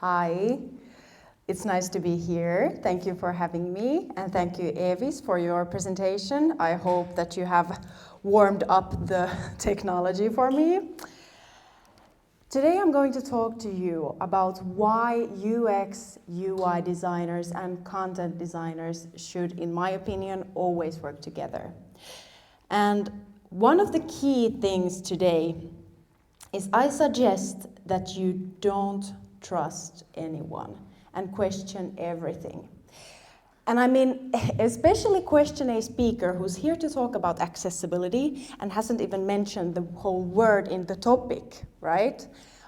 Hi, it's nice to be here. Thank you for having me, and thank you, Evis, for your presentation. I hope that you have warmed up the technology for me. Today I'm going to talk to you about why UX, UI designers and content designers should, in my opinion, always work together. And one of the key things today is I suggest that you don't trust anyone and question everything. And I mean, especially question a speaker who's here to talk about accessibility and hasn't even mentioned the whole word in the topic, right?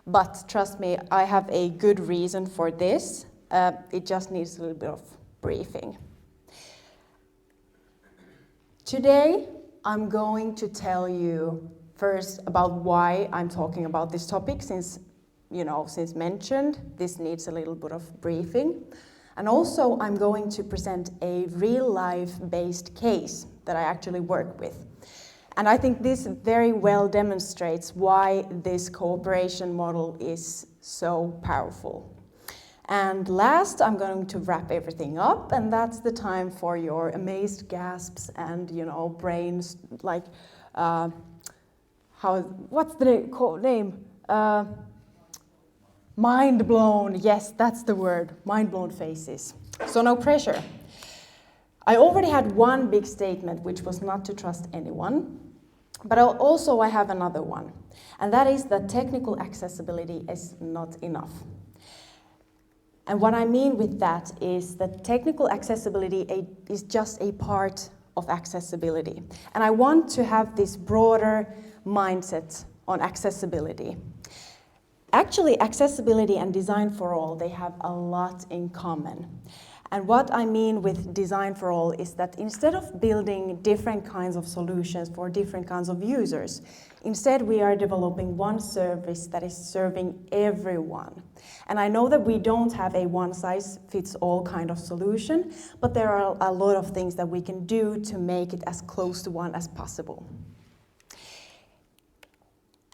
But trust me, I have a good reason for this. It just needs a little bit of briefing. Today, I'm going to tell you first about why I'm talking about this topic, since mentioned, this needs a little bit of briefing. And also, I'm going to present a real-life-based case that I actually work with. And I think this very well demonstrates why this cooperation model is so powerful. And last, I'm going to wrap everything up, and that's the time for your amazed gasps and, brains, like, what's the name? Mind blown, yes, that's the word, mind blown faces. So no pressure. I already had one big statement, which was not to trust anyone, but I have another one, and that is that technical accessibility is not enough. And what I mean with that is that technical accessibility is just a part of accessibility. And I want to have this broader mindset on accessibility. Actually, accessibility and design for all, they have a lot in common. And what I mean with design for all is that instead of building different kinds of solutions for different kinds of users, instead we are developing one service that is serving everyone. And I know that we don't have a one-size-fits-all kind of solution, but there are a lot of things that we can do to make it as close to one as possible.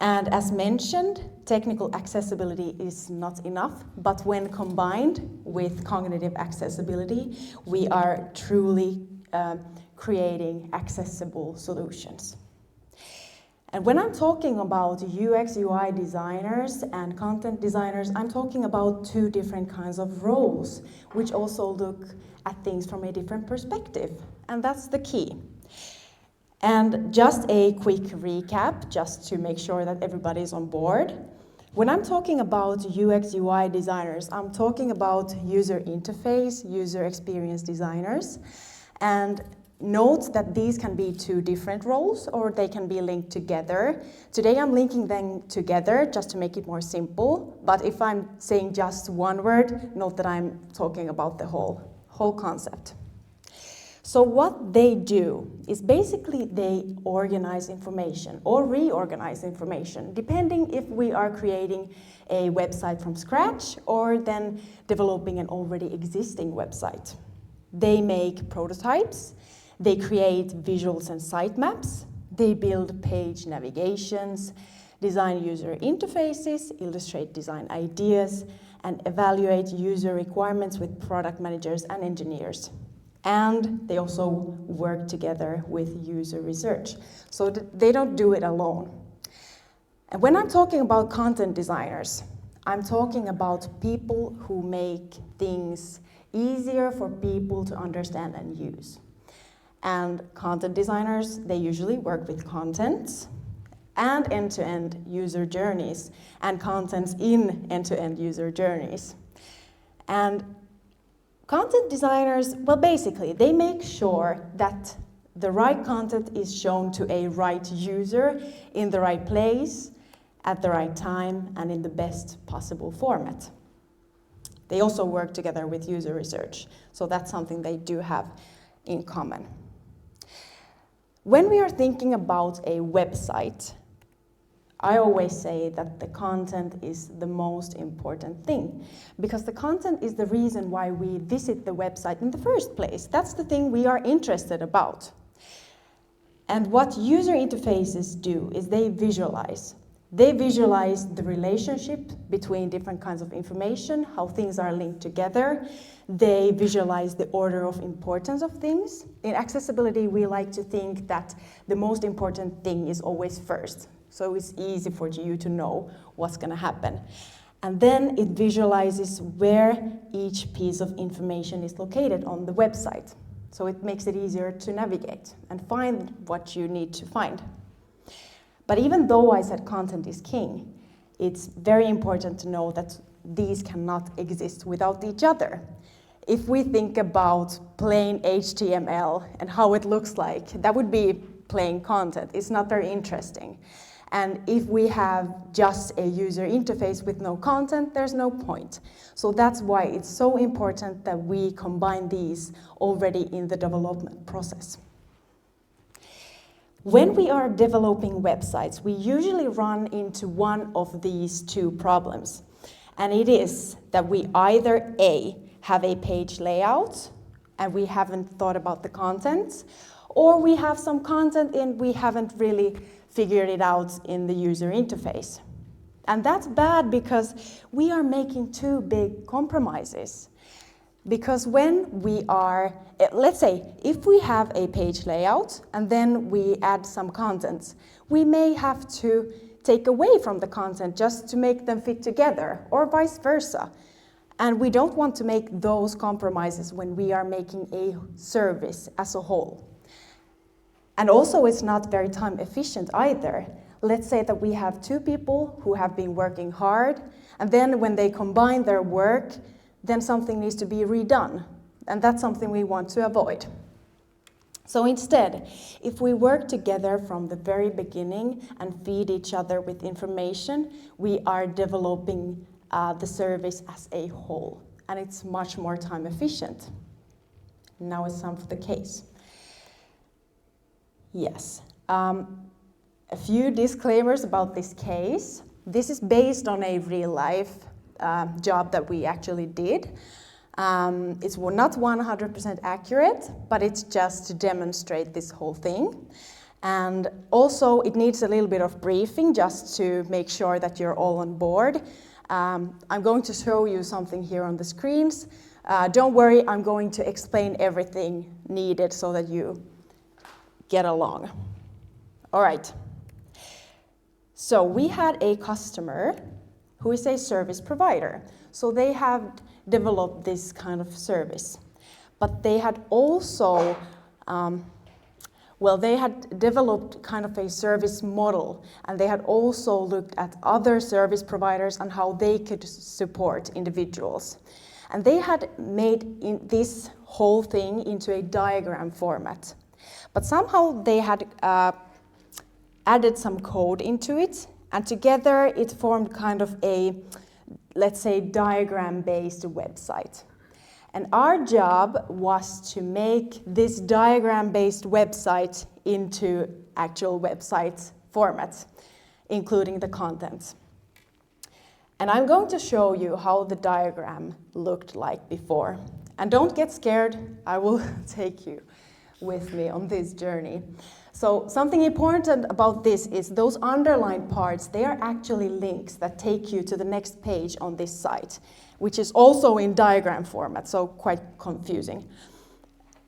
And as mentioned, technical accessibility is not enough, but when combined with cognitive accessibility, we are truly creating accessible solutions. And when I'm talking about UX, UI designers and content designers, I'm talking about two different kinds of roles, which also look at things from a different perspective, and that's the key. And just a quick recap, just to make sure that everybody's on board. When I'm talking about UX, UI designers, I'm talking about user interface, user experience designers. And note that these can be two different roles, or they can be linked together. Today I'm linking them together just to make it more simple. But if I'm saying just one word, note that I'm talking about the whole concept. So what they do is basically they organize information or reorganize information, depending if we are creating a website from scratch or then developing an already existing website. They make prototypes, they create visuals and sitemaps, they build page navigations, design user interfaces, illustrate design ideas, and evaluate user requirements with product managers and engineers. And they also work together with user research. So they don't do it alone. And when I'm talking about content designers, I'm talking about people who make things easier for people to understand and use. And content designers, they usually work with content and end-to-end user journeys and contents in end-to-end user journeys. And content designers, well, basically, they make sure that the right content is shown to a right user in the right place, at the right time, and in the best possible format. They also work together with user research, so that's something they do have in common. When we are thinking about a website, I always say that the content is the most important thing, because the content is the reason why we visit the website in the first place. That's the thing we are interested about. And what user interfaces do is they visualize. They visualize the relationship between different kinds of information, how things are linked together. They visualize the order of importance of things. In accessibility, we like to think that the most important thing is always first. So it's easy for you to know what's going to happen. And then it visualizes where each piece of information is located on the website. So it makes it easier to navigate and find what you need to find. But even though I said content is king, it's very important to know that these cannot exist without each other. If we think about plain HTML and how it looks like, that would be plain content. It's not very interesting. And if we have just a user interface with no content, there's no point. So that's why it's so important that we combine these already in the development process. When we are developing websites, we usually run into one of these two problems. And it is that we either A, have a page layout and we haven't thought about the content, or we have some content and we haven't really figured it out in the user interface. And that's bad because we are making two big compromises. Because when we are, let's say, if we have a page layout and then we add some content, we may have to take away from the content just to make them fit together, or vice versa. And we don't want to make those compromises when we are making a service as a whole. And also, it's not very time efficient either. Let's say that we have two people who have been working hard, and then when they combine their work, then something needs to be redone. And that's something we want to avoid. So instead, if we work together from the very beginning and feed each other with information, we are developing the service as a whole. And it's much more time efficient. Now it's time for the case. Yes. A few disclaimers about this case. This is based on a real-life job that we actually did. It's not 100% accurate, but it's just to demonstrate this whole thing. And also, it needs a little bit of briefing just to make sure that you're all on board. I'm going to show you something here on the screens. Don't worry, I'm going to explain everything needed so that you get along. All right. So we had a customer who is a service provider. So they have developed this kind of service. But they had also, they had developed kind of a service model, and they had also looked at other service providers and how they could support individuals. And they had made this whole thing into a diagram format. But somehow they had added some code into it, and together it formed kind of a, let's say, diagram-based website. And our job was to make this diagram-based website into actual website format, including the content. And I'm going to show you how the diagram looked like before. And don't get scared, I will take you with me on this journey. So something important about this is those underlined parts, they are actually links that take you to the next page on this site, which is also in diagram format, so quite confusing.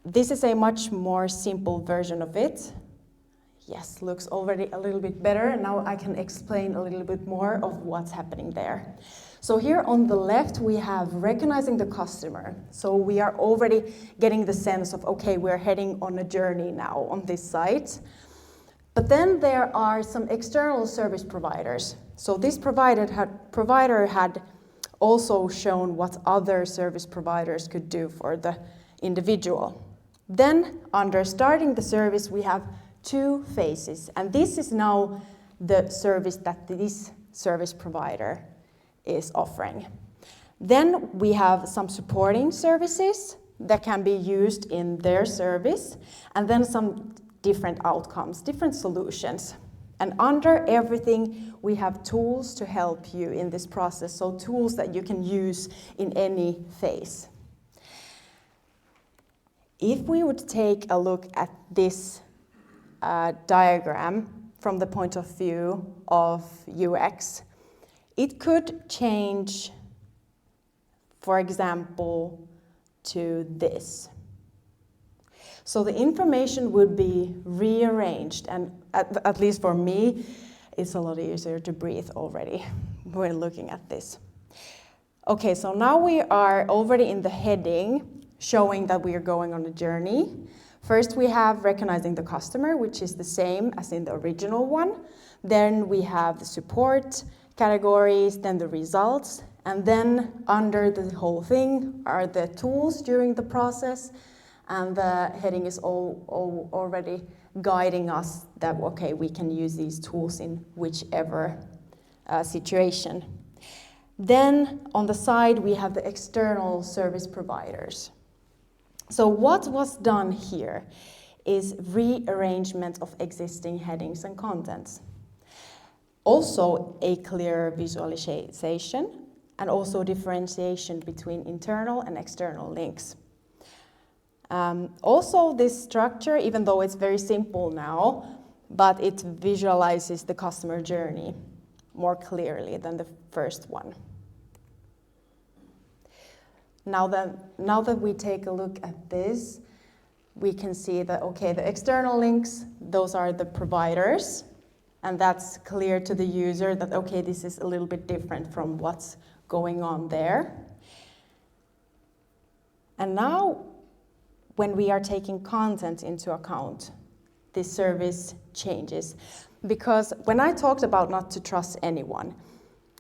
This is a much more simple version of it. Yes, looks already a little bit better, and now I can explain a little bit more of what's happening there. So here on the left, we have recognizing the customer. So we are already getting the sense of, okay, we're heading on a journey now on this site. But then there are some external service providers. So this provider had also shown what other service providers could do for the individual. Then under starting the service, we have two phases. And this is now the service that this service provider is offering. Then we have some supporting services that can be used in their service, and then some different outcomes, different solutions. And under everything, we have tools to help you in this process, so tools that you can use in any phase. If we would take a look at this diagram from the point of view of UX, it could change, for example, to this. So the information would be rearranged, and at least for me, it's a lot easier to breathe already when looking at this. Okay, so now we are already in the heading, showing that we are going on a journey. First we have recognizing the customer, which is the same as in the original one. Then we have the support categories, then the results, and then under the whole thing are the tools during the process, and the heading is all already guiding us that, okay, we can use these tools in whichever situation. Then on the side we have the external service providers. So what was done here is rearrangement of existing headings and contents. Also a clear visualization and also differentiation between internal and external links. Also this structure, even though it's very simple now, but it visualizes the customer journey more clearly than the first one. Now that we take a look at this, we can see that, okay, the external links, those are the providers, and that's clear to the user that, okay, this is a little bit different from what's going on there. And now, when we are taking content into account, this service changes. Because when I talked about not to trust anyone,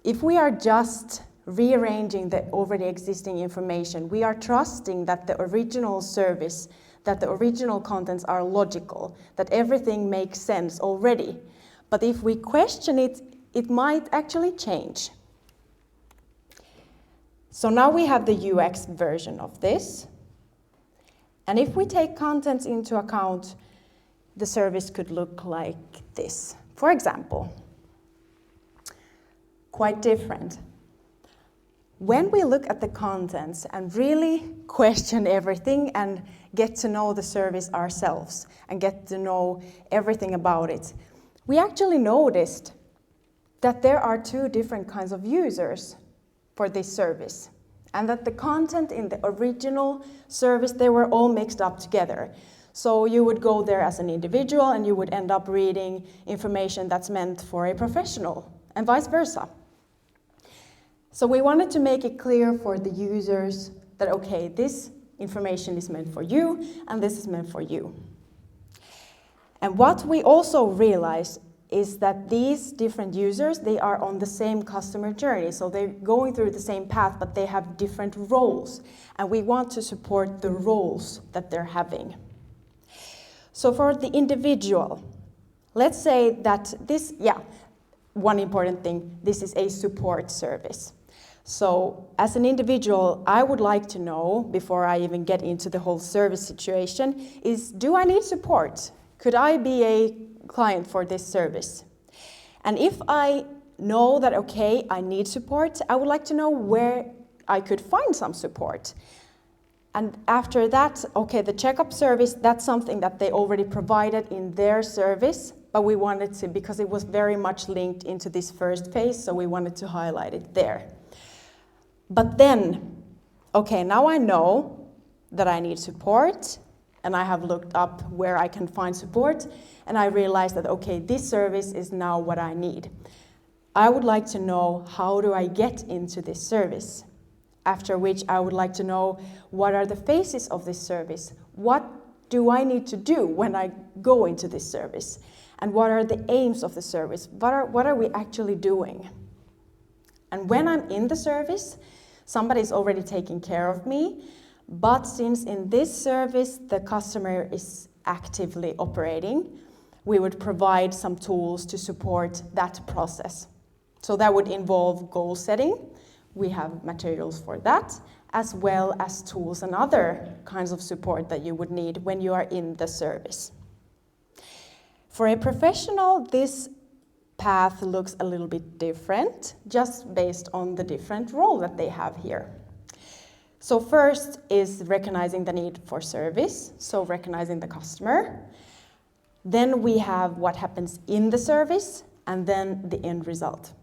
if we are just rearranging the already existing information, we are trusting that the original service, that the original contents are logical, that everything makes sense already. But if we question it, it might actually change. So now we have the UX version of this. And if we take contents into account, the service could look like this. For example, quite different. When we look at the contents and really question everything and get to know the service ourselves and get to know everything about it, we actually noticed that there are two different kinds of users for this service, and that the content in the original service, they were all mixed up together. So you would go there as an individual and you would end up reading information that's meant for a professional, and vice versa. So we wanted to make it clear for the users that, okay, this information is meant for you and this is meant for you. And what we also realized is that these different users, they are on the same customer journey. So they're going through the same path, but they have different roles. And we want to support the roles that they're having. So for the individual, let's say that this, one important thing, this is a support service. So as an individual, I would like to know, before I even get into the whole service situation, is, do I need support? Could I be a client for this service? And if I know that, okay, I need support, I would like to know where I could find some support. And after that, okay, the checkup service, that's something that they already provided in their service, but we wanted to, because it was very much linked into this first phase, so we wanted to highlight it there. But then, okay, now I know that I need support, and I have looked up where I can find support, and I realized that, okay, this service is now what I need. I would like to know, how do I get into this service? After which I would like to know, what are the phases of this service? What do I need to do when I go into this service? And what are the aims of the service? What are we actually doing? And when I'm in the service, somebody's already taking care of me, but since in this service the customer is actively operating, we would provide some tools to support that process. So that would involve goal setting. We have materials for that, as well as tools and other kinds of support that you would need when you are in the service. For a professional, this path looks a little bit different, just based on the different role that they have here. So first is recognizing the need for service, so recognizing the customer. Then we have what happens in the service, and then the end result.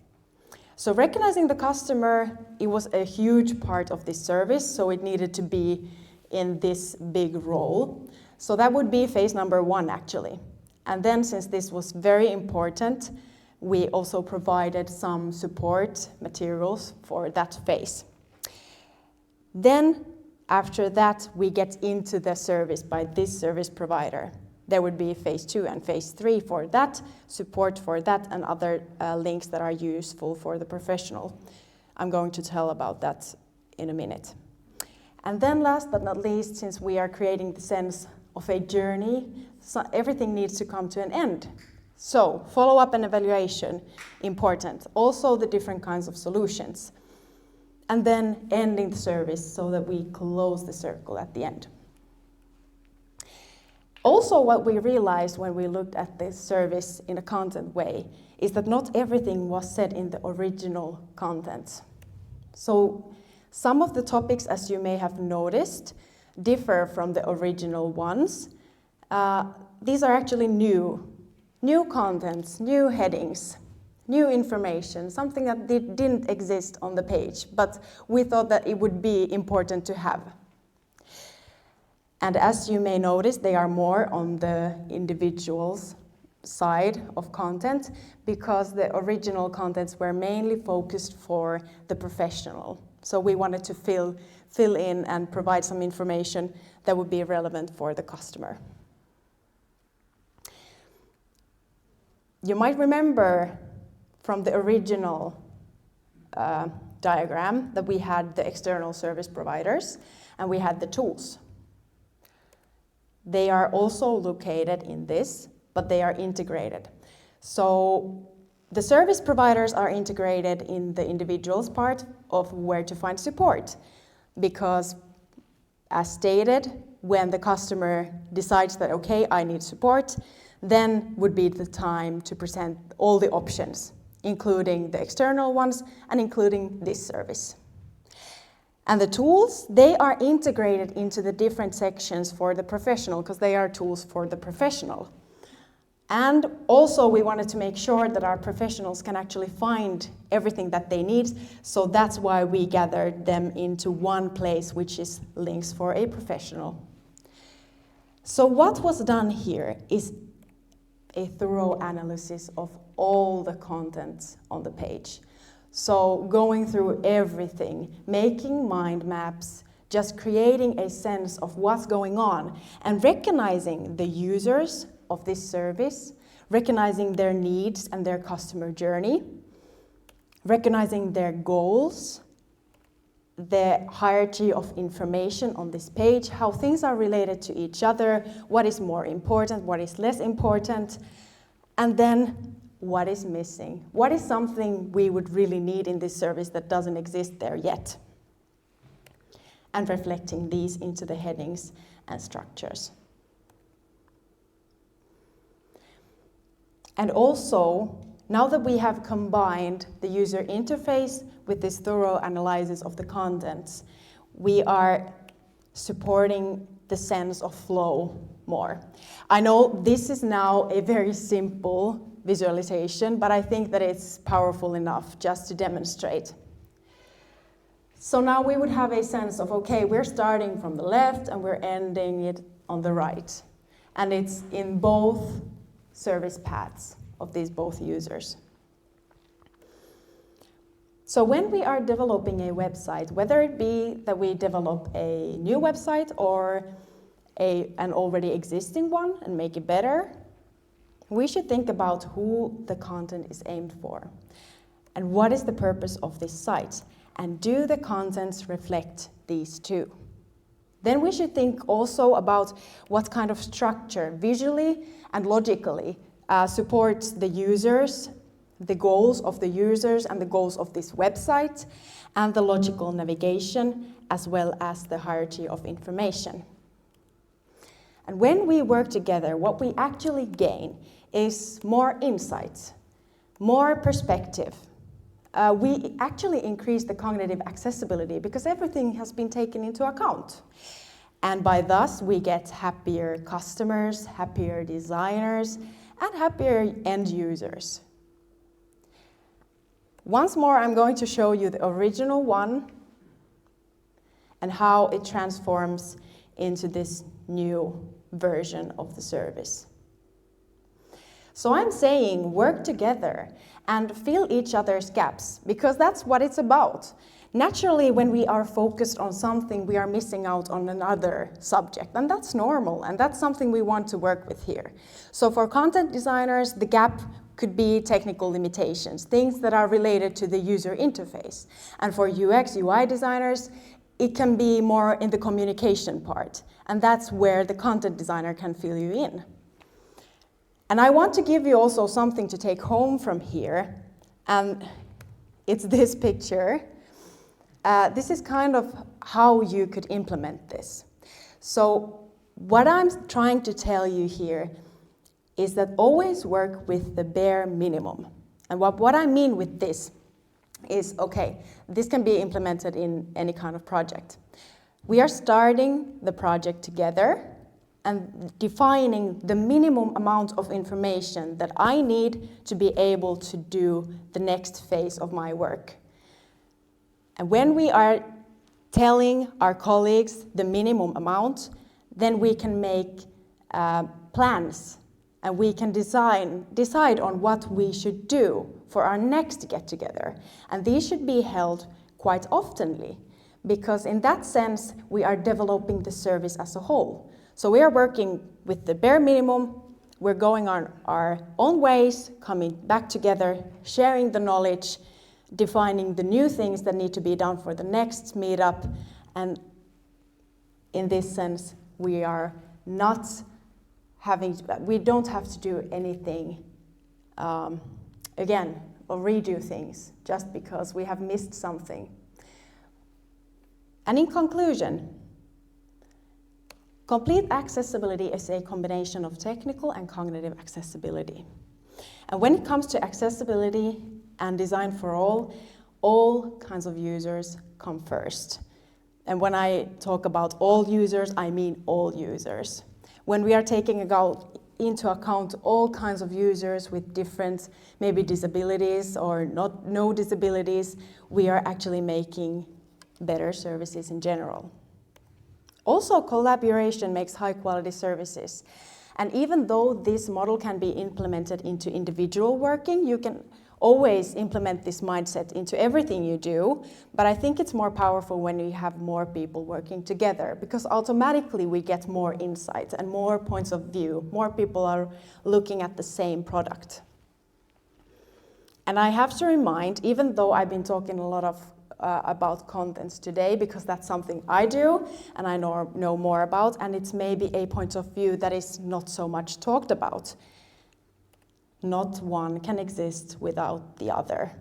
So recognizing the customer, it was a huge part of this service, so it needed to be in this big role. So that would be phase number 1, actually. And then, since this was very important, we also provided some support materials for that phase. Then, after that, we get into the service by this service provider. There would be phase 2 and phase 3 for that, support for that, and other links that are useful for the professional. I'm going to tell about that in a minute. And then last but not least, since we are creating the sense of a journey, so everything needs to come to an end. So follow-up and evaluation, important. Also the different kinds of solutions. And then ending the service so that we close the circle at the end. Also, what we realized when we looked at this service in a content way is that not everything was said in the original content. So some of the topics, as you may have noticed, differ from the original ones. These are actually new contents, new headings, new information, something that didn't exist on the page, but we thought that it would be important to have. And as you may notice, they are more on the individual's side of content because the original contents were mainly focused for the professional. So we wanted to fill in and provide some information that would be relevant for the customer. You might remember from the original diagram that we had the external service providers and we had the tools. They are also located in this, but they are integrated. So the service providers are integrated in the individual's part of where to find support, because as stated, when the customer decides that, okay, I need support, then would be the time to present all the options, including the external ones and including this service. And the tools, they are integrated into the different sections for the professional because they are tools for the professional. And also we wanted to make sure that our professionals can actually find everything that they need. So that's why we gathered them into one place, which is links for a professional. So what was done here is a thorough analysis of all the content on the page. So going through everything, making mind maps, just creating a sense of what's going on and recognizing the users of this service, recognizing their needs and their customer journey, recognizing their goals, the hierarchy of information on this page, how things are related to each other, what is more important, what is less important, and then what is missing? What is something we would really need in this service that doesn't exist there yet? And reflecting these into the headings and structures. And also, now that we have combined the user interface with this thorough analysis of the contents, we are supporting the sense of flow more. I know this is now a very simple visualization, but I think that it's powerful enough just to demonstrate. So now we would have a sense of, okay, we're starting from the left and we're ending it on the right. And it's in both service paths of these both users. So when we are developing a website, whether it be that we develop a new website or an already existing one and make it better, we should think about who the content is aimed for and what is the purpose of this site, and do the contents reflect these two. Then we should think also about what kind of structure, visually and logically, supports the users, the goals of the users and the goals of this website, and the logical navigation, as well as the hierarchy of information. And when we work together, what we actually gain is more insights, more perspective. We actually increase the cognitive accessibility because everything has been taken into account. And by thus, we get happier customers, happier designers, and happier end users. Once more, I'm going to show you the original one and how it transforms into this new version of the service. So I'm saying work together and fill each other's gaps, because that's what it's about. Naturally, when we are focused on something, we are missing out on another subject, and that's normal, and that's something we want to work with here. So for content designers, the gap could be technical limitations, things that are related to the user interface. And for UX, UI designers, it can be more in the communication part, and that's where the content designer can fill you in. And I want to give you also something to take home from here, and it's this picture. This is kind of how you could implement this. So what I'm trying to tell you here is that always work with the bare minimum. And what I mean with this is, okay, this can be implemented in any kind of project. We are starting the project together and defining the minimum amount of information that I need to be able to do the next phase of my work. And when we are telling our colleagues the minimum amount, then we can make plans and we can decide on what we should do for our next get-together. And these should be held quite oftenly, because in that sense, we are developing the service as a whole. So we are working with the bare minimum, we're going on our own ways, coming back together, sharing the knowledge, defining the new things that need to be done for the next meetup, and in this sense, we are not we don't have to do anything again, or redo things just because we have missed something. And in conclusion, complete accessibility is a combination of technical and cognitive accessibility. And when it comes to accessibility and design for all kinds of users come first. And when I talk about all users, I mean all users. When we are taking into account all kinds of users with different, maybe disabilities or no disabilities, we are actually making better services in general. Also, collaboration makes high-quality services. And even though this model can be implemented into individual working, you can always implement this mindset into everything you do, but I think it's more powerful when you have more people working together, because automatically we get more insights and more points of view. More people are looking at the same product. And I have to remind, even though I've been talking a lot about contents today, because that's something I do and I know more about, and it's maybe a point of view that is not so much talked about. Not one can exist without the other.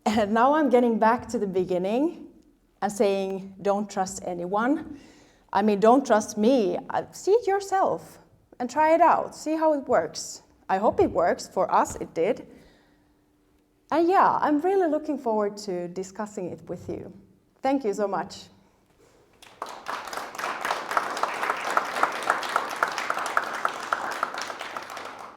And now I'm getting back to the beginning and saying, don't trust anyone. I mean, don't trust me. See it yourself and try it out. See how it works. I hope it works. For us, it did. And yeah, I'm really looking forward to discussing it with you. Thank you so much.